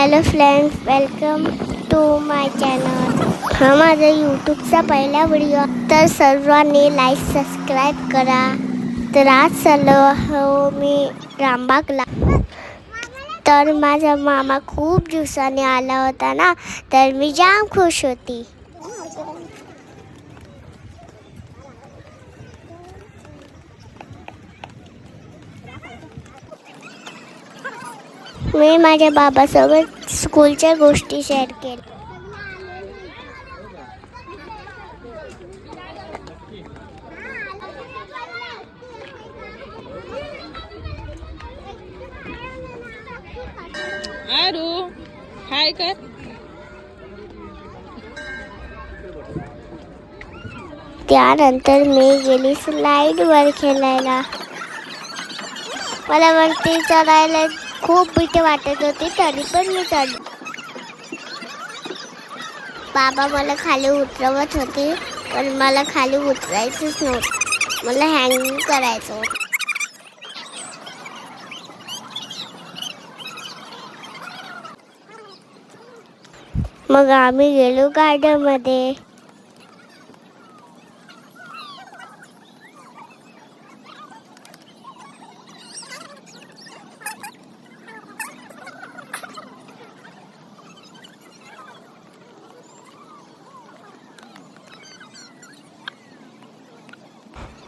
Hello friends, welcome to my channel. हा माझा यूट्यूबचा पहिला व्हिडिओ, तर सर्वांनी लाईक सबस्क्राईब करा. तर आज चाललो हो मी रामबागला. तर माझा मामा खूप दिवसांनी आला होता ना, तर मी जाम खुश होती. मी माझ्या बाबासोबत स्कूलच्या गोष्टी शेअर केल्या. आरू हाय कर. त्यानंतर मी गेली स्लाईडवर खेळायला. मला वरती चढायला खूप भीती वाटत होती, तरी पण मी चढली. बाबा मला खाली उतरवत होते, पण मला खाली उतरायचंच नव्हतं. मला हँग करायचं होतं. मग आम्ही गेलो गार्डनमध्ये.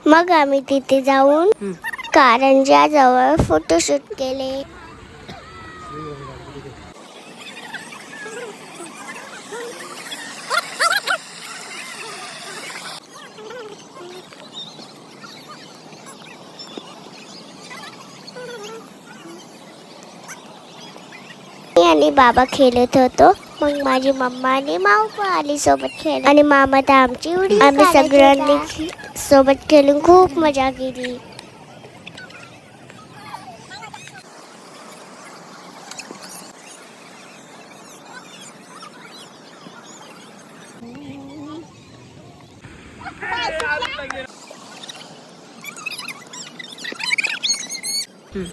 मग आम्ही तिथे जाऊन कारंजाजवळ फोटोशूट केले. मी आणि बाबा खेळत होतो. मग माझी मम्मा आणि मामा आली सोबत खेळ, आणि मामा तर आमची उडी. आम्ही सगळ्यांनी सोबत खेळून खूप मजा केली.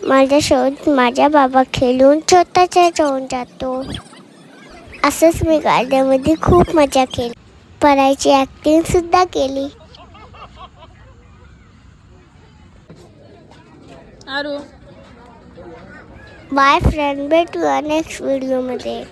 माझ्यासोबत माझा बाबा खेळून स्वतःच्या जाऊन जातो. असंच मी गार्डनमध्ये खूप मजा केली. परायची ॲक्टिंग सुद्धा केली. आरू बाय फ्रेंड, भेटूया नेक्स्ट व्हिडिओमध्ये.